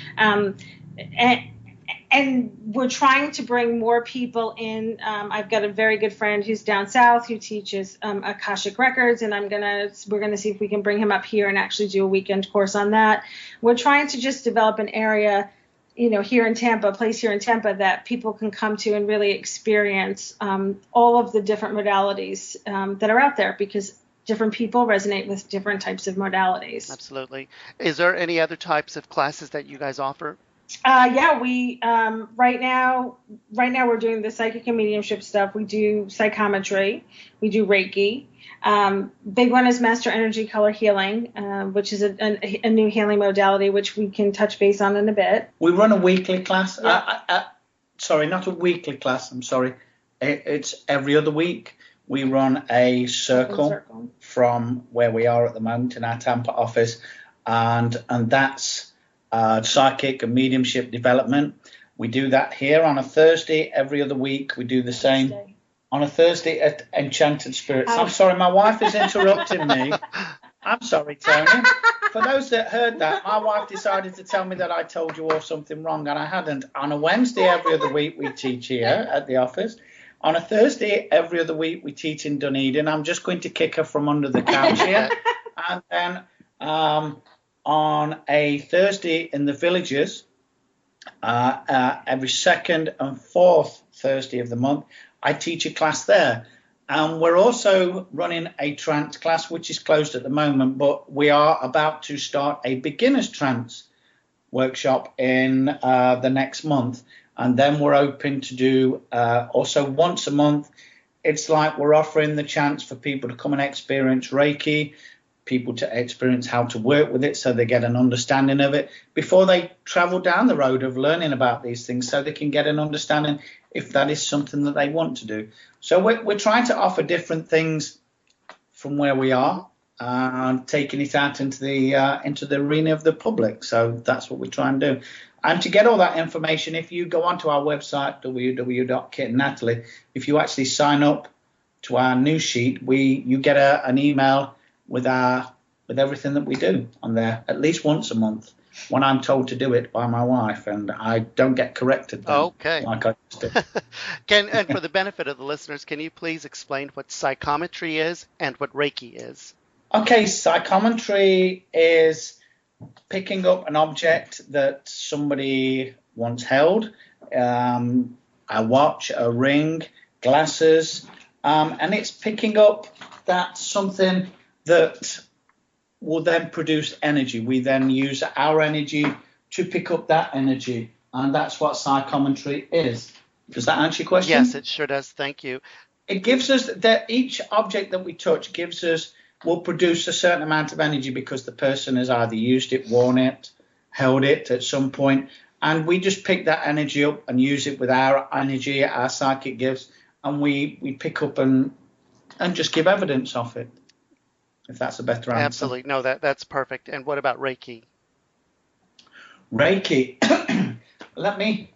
And we're trying to bring more people in. I've got a very good friend who's down south who teaches Akashic Records, and we're gonna see if we can bring him up here and actually do a weekend course on that. We're trying to just develop an area, here in Tampa, a place here in Tampa that people can come to and really experience all of the different modalities that are out there, because different people resonate with different types of modalities. Absolutely. Is there any other types of classes that you guys offer? Yeah, we right now we're doing the psychic and mediumship stuff. We do psychometry, we do Reiki. Big one is master energy color healing, which is a new healing modality, which we can touch base on in a bit. We run a weekly class. Yeah. Sorry, not a weekly class. I'm sorry. It's every other week. We run a circle from where we are at the moment in our Tampa office, and that's psychic and mediumship development. We do that here on a Thursday every other week. We do the same on a Thursday at Enchanted Spirits. I'm sorry, my wife is interrupting me. I'm sorry, Tony. For those that heard that, my wife decided to tell me that I told you all something wrong, and I hadn't. On a Wednesday every other week, we teach here at the office. On a Thursday every other week, we teach in Dunedin. I'm just going to kick her from under the couch here. And then on a Thursday in the villages, every second and fourth Thursday of the month, I teach a class there. And we're also running a trance class, which is closed at the moment, but we are about to start a beginner's trance workshop in the next month. And then we're open to do also once a month. It's like we're offering the chance for people to come and experience Reiki, people to experience how to work with it so they get an understanding of it before they travel down the road of learning about these things, so they can get an understanding if that is something that they want to do. So we're trying to offer different things from where we are and taking it out into the arena of the public. So that's what we try and do. And to get all that information, if you go onto our website, www.kitandnatalie, if you actually sign up to our news sheet, you get an email with everything that we do on there at least once a month, when I'm told to do it by my wife, and I don't get corrected then, Okay. like I used to. And for the benefit of the listeners, can you please explain what psychometry is and what Reiki is? Okay, psychometry is picking up an object that somebody once held, a watch, a ring, glasses, and it's picking up that something that will then produce energy. We then use our energy to pick up that energy, and that's what psychometry is. Does that answer your question? Yes, it sure does. Thank you. It gives us that each object that we touch will produce a certain amount of energy because the person has either used it, worn it, held it at some point, and we just pick that energy up and use it with our energy, our psychic gifts, and we pick up and just give evidence of it. If that's a better answer. Absolutely. No, that's perfect. And what about Reiki? Reiki.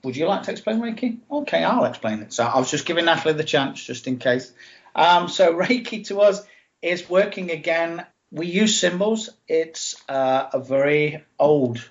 Would you like to explain Reiki? Okay, I'll explain it. So I was just giving Natalie the chance just in case. So Reiki to us is working again. We use symbols. It's a very old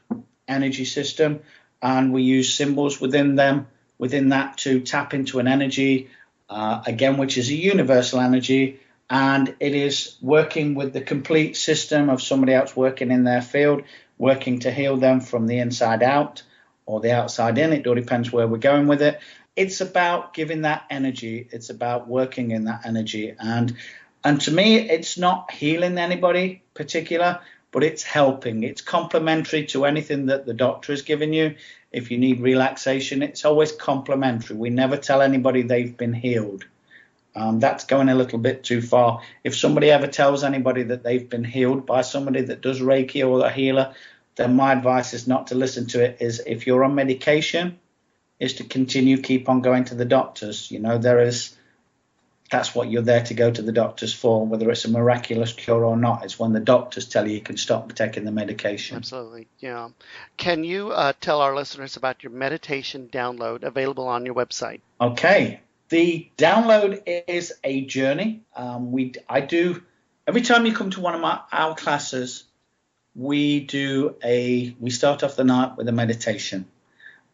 energy system, and we use symbols within that to tap into an energy, again, which is a universal energy. And it is working with the complete system of somebody else working in their field, working to heal them from the inside out or the outside in. It all depends where we're going with it. It's about giving that energy. It's about working in that energy. And to me, it's not healing anybody particular, but it's helping. It's complementary to anything that the doctor has given you. If you need relaxation, it's always complementary. We never tell anybody they've been healed. That's going a little bit too far. If somebody ever tells anybody that they've been healed by somebody that does Reiki or a healer, then my advice is not to listen to it. Is if you're on medication, is to keep on going to the doctors. That's what you're there to go to the doctors for, whether it's a miraculous cure or not. It's when the doctors tell you can stop taking the medication. Absolutely, yeah. Can you tell our listeners about your meditation download available on your website? Okay. The download is a journey. Every time you come to one of our classes, we start off the night with a meditation.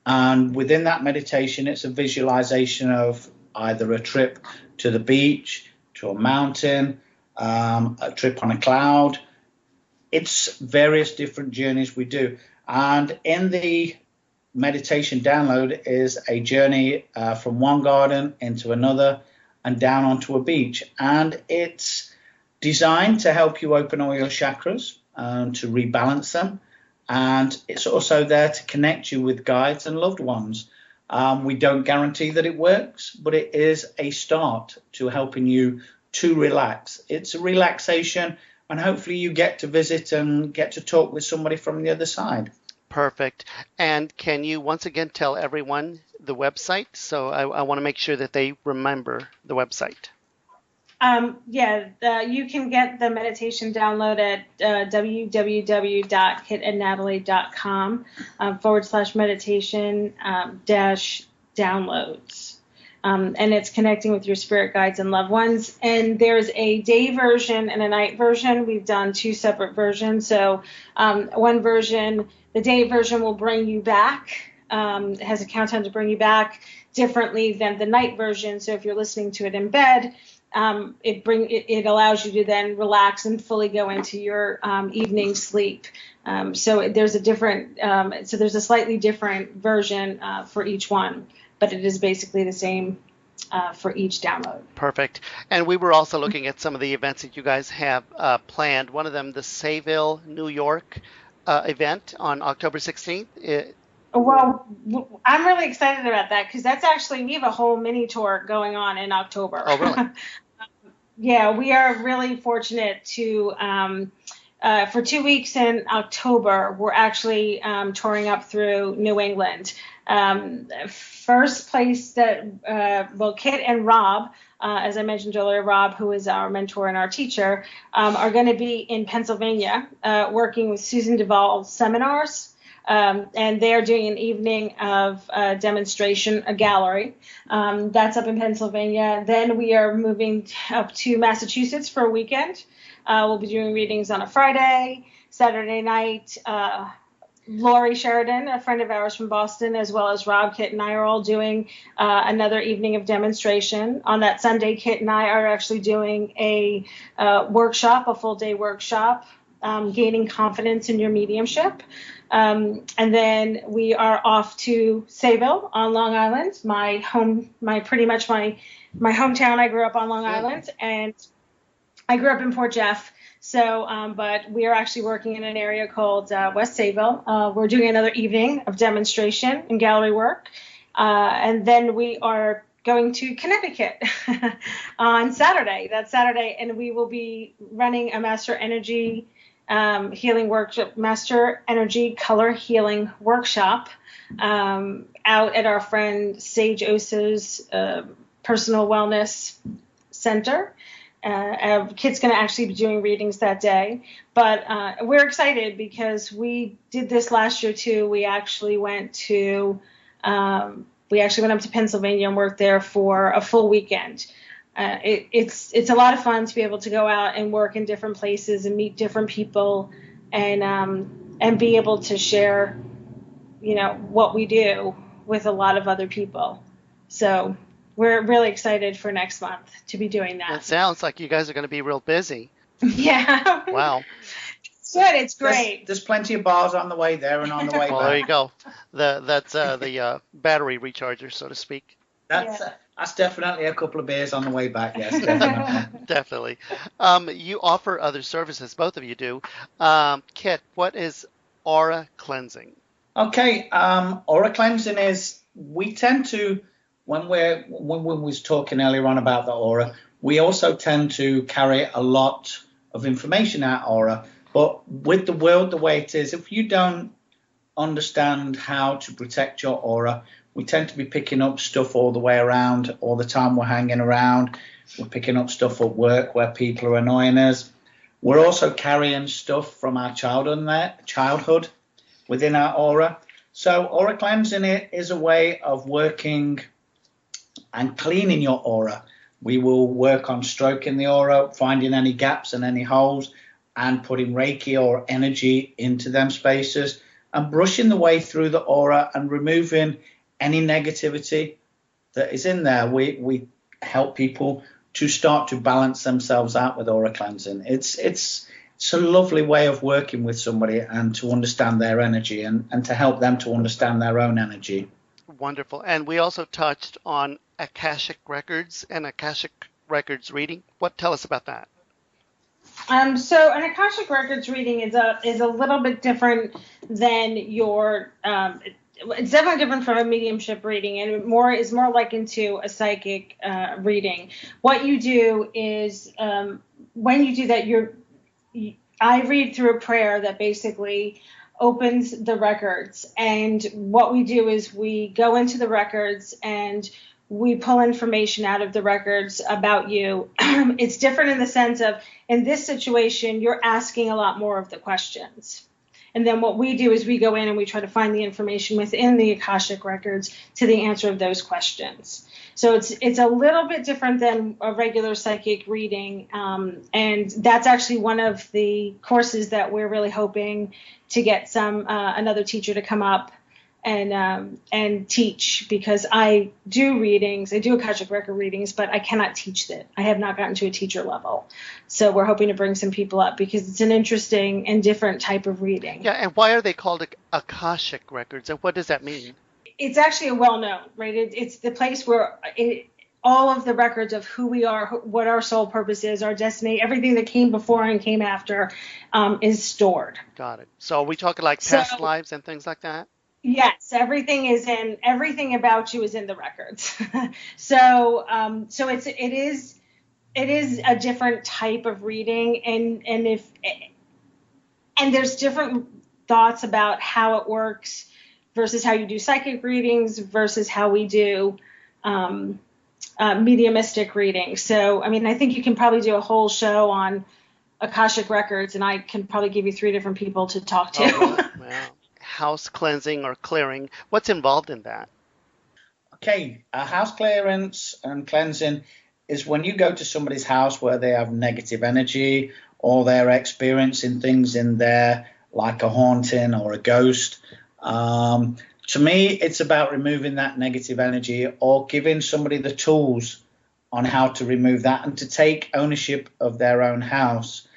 And within that meditation, it's a visualization of either a trip to the beach, to a mountain, a trip on a cloud. It's various different journeys we do. And in the meditation download is a journey from one garden into another and down onto a beach. And it's designed to help you open all your chakras and to rebalance them. And it's also there to connect you with guides and loved ones. We don't guarantee that it works, but it is a start to helping you to relax. It's a relaxation, and hopefully you get to visit and get to talk with somebody from the other side. Perfect. And can you once again tell everyone the website? So I want to make sure that they remember the website. You can get the meditation download at www.kitandnatalie.com /meditation -downloads. and it's connecting with your spirit guides and loved ones. And there's a day version and a night version. We've done 2 separate versions. So one version, the day version, will bring you back. It has a countdown to bring you back differently than the night version. So if you're listening to it in bed, it allows you to then relax and fully go into your evening sleep. So there's a slightly different version for each one, but it is basically the same for each download. Perfect. And we were also looking at some of the events that you guys have planned. One of them, the Sayville, New York event on October 16th. Well, I'm really excited about that because we have a whole mini tour going on in October. Oh, really? Yeah, we are really fortunate to, for 2 weeks in October, we're actually touring up through New England. First place that, Kit and Rob, as I mentioned earlier, Rob, who is our mentor and our teacher, are going to be in Pennsylvania working with Susan Duvall's seminars. And they're doing an evening of demonstration, a gallery. That's up in Pennsylvania. Then we are moving up to Massachusetts for a weekend. We'll be doing readings on a Friday, Saturday night. Lori Sheridan, a friend of ours from Boston, as well as Rob, Kit, and I are all doing another evening of demonstration. On that Sunday, Kit and I are actually doing a workshop, a full-day workshop, gaining confidence in your mediumship. And then we are off to Sayville on Long Island, my hometown. I grew up on Long Island, and I grew up in Port Jeff. So, but we are actually working in an area called West Sayville. We're doing another evening of demonstration and gallery work. And then we are going to Connecticut on Saturday. That's Saturday, and we will be running a Master Energy healing workshop, Master Energy Color Healing Workshop out at our friend Sage Osa's Personal Wellness Center. Kit's going to actually be doing readings that day, but we're excited because we did this last year too. We actually went up to Pennsylvania and worked there for a full weekend. It's a lot of fun to be able to go out and work in different places and meet different people and be able to share, what we do with a lot of other people. So we're really excited for next month to be doing that. It sounds like you guys are going to be real busy. Yeah. Wow. It's good. It's great. There's plenty of bars on the way there and on the way back. Well, there you go. That's the battery recharger, so to speak. That's definitely a couple of beers on the way back, yes, definitely. Definitely. You offer other services, both of you do. Kit, what is aura cleansing? Okay, aura cleansing is, we tend to, when we was talking earlier on about the aura, we also tend to carry a lot of information out aura. But with the world the way it is, if you don't understand how to protect your aura, we tend to be picking up stuff all the way around. All the time we're hanging around. We're picking up stuff at work where people are annoying us. We're also carrying stuff from our childhood within our aura. So aura cleansing is a way of working and cleaning your aura. We will work on stroking the aura, finding any gaps and any holes, and putting Reiki or energy into them spaces, and brushing the way through the aura and removing any negativity that is in there. We help people to start to balance themselves out with aura cleansing. It's a lovely way of working with somebody and to understand their energy and to help them to understand their own energy. Wonderful. And we also touched on Akashic Records and Akashic Records reading. Tell us about that. So an Akashic Records reading is a little bit different than your it's definitely different from a mediumship reading, and is more like into a psychic reading. What you do is when you do that, I read through a prayer that basically opens the records, and what we do is we go into the records and we pull information out of the records about you. It's different in the sense of, in this situation, you're asking a lot more of the questions. And then what we do is we go in and we try to find the information within the Akashic records to the answer of those questions. So it's a little bit different than a regular psychic reading, and that's actually one of the courses that we're really hoping to get another teacher to come up and teach, because I do readings. I do Akashic record readings, but I cannot teach that. I have not gotten to a teacher level. So we're hoping to bring some people up because it's an interesting and different type of reading. Yeah, and why are they called Akashic records, and what does that mean? It's actually a well-known, right? It's the place where all of the records of who we are, what our soul purpose is, our destiny, everything that came before and came after is stored. Got it. So are we talking like past lives and things like that? Yes, everything about you is in the records. So it is a different type of reading, and there's different thoughts about how it works versus how you do psychic readings versus how we do mediumistic readings. So, I mean, I think you can probably do a whole show on Akashic records, and I can probably give you 3 different people to talk to. Oh, wow. House cleansing or clearing, what's involved in that? Okay, a house clearance and cleansing is when you go to somebody's house where they have negative energy or they're experiencing things in there like a haunting or a ghost. To me, it's about removing that negative energy or giving somebody the tools on how to remove that and to take ownership of their own house.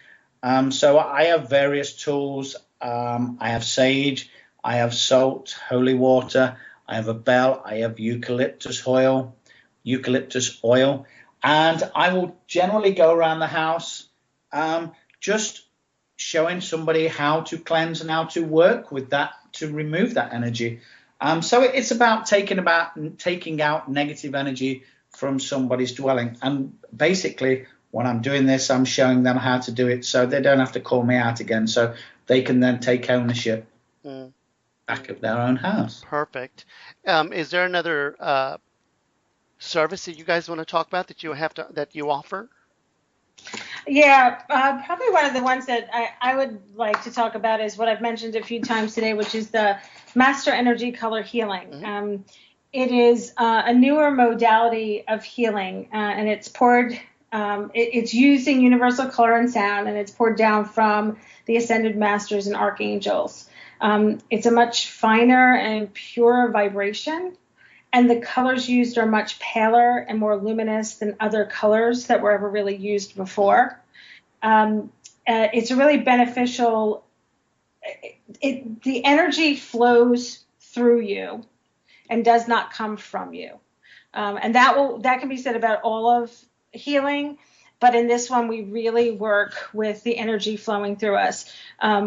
So I have various tools. I have sage, I have salt, holy water, I have a bell, I have eucalyptus oil, and I will generally go around the house just showing somebody how to cleanse and how to work with that to remove that energy. So it's about taking out negative energy from somebody's dwelling. And basically, when I'm doing this, I'm showing them how to do it so they don't have to call me out again. So they can then take ownership back of their own house. Perfect. Is there another service that you guys want to talk about that you offer? Yeah, probably one of the ones that I would like to talk about is what I've mentioned a few times today, which is the Master Energy Color Healing. Mm-hmm. It is a newer modality of healing, and it's poured. It's using universal color and sound, and it's poured down from the Ascended Masters and Archangels. It's a much finer and purer vibration, and the colors used are much paler and more luminous than other colors that were ever really used before. It's a really beneficial. The energy flows through you and does not come from you, and that can be said about all of healing. But in this one, we really work with the energy flowing through us.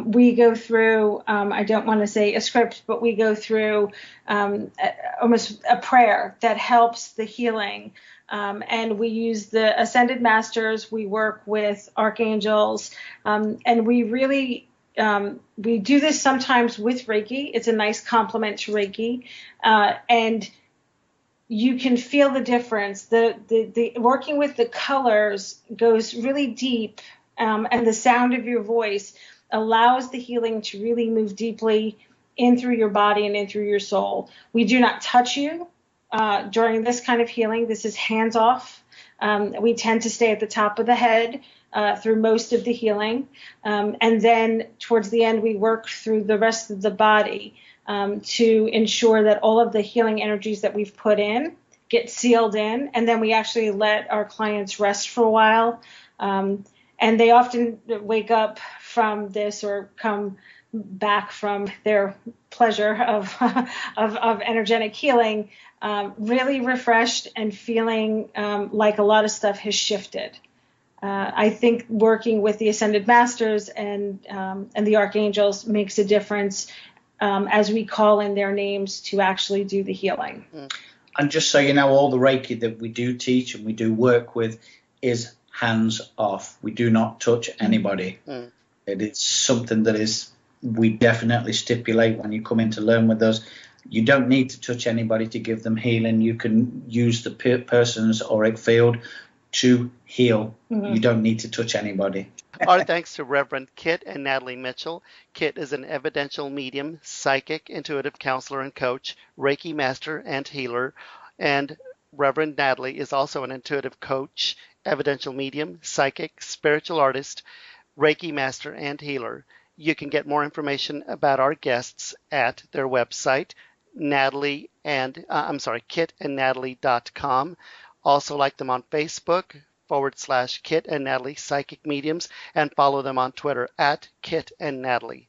We go through, I don't want to say a script, but we go through almost a prayer that helps the healing. And we use the Ascended Masters. We work with archangels. And we really, we do this sometimes with Reiki. It's a nice complement to Reiki. And you can feel the difference. The working with the colors goes really deep, and the sound of your voice allows the healing to really move deeply in through your body and in through your soul. We do not touch you during this kind of healing. This is hands off. We tend to stay at the top of the head through most of the healing, and then towards the end we work through the rest of the body. To ensure that all of the healing energies that we've put in get sealed in, and then we actually let our clients rest for a while. And they often wake up from this or come back from their pleasure of energetic healing, really refreshed and feeling like a lot of stuff has shifted. I think working with the Ascended Masters and the Archangels makes a difference. As we call in their names to actually do the healing. And just so you know, all the Reiki that we do teach and we do work with is hands off. We do not touch anybody. It is something that we definitely stipulate when you come in to learn with us. You don't need to touch anybody to give them healing. You can use the person's auric field to heal. You don't need to touch anybody. Our thanks to Reverend Kit and Natalie Mitchell. Kit is an evidential medium, psychic, intuitive counselor and coach, Reiki master and healer. And Reverend Natlie is also an intuitive coach, evidential medium, psychic, spiritual artist, Reiki master and healer. You can get more information about our guests at their website, kitandnatalie.com. Also like them on Facebook, /Kit and Natalie Psychic Mediums, and follow them on Twitter at Kit and Natalie.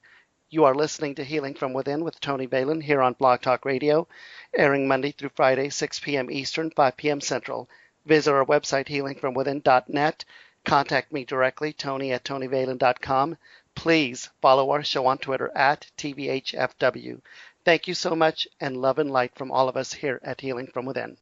You are listening to Healing from Within with Tony Valen here on Blog Talk Radio, airing Monday through Friday, 6 p.m. Eastern, 5 p.m. Central. Visit our website, healingfromwithin.net. Contact me directly, Tony at TonyValen.com. Please follow our show on Twitter at TVHFW. Thank you so much, and love and light from all of us here at Healing from Within.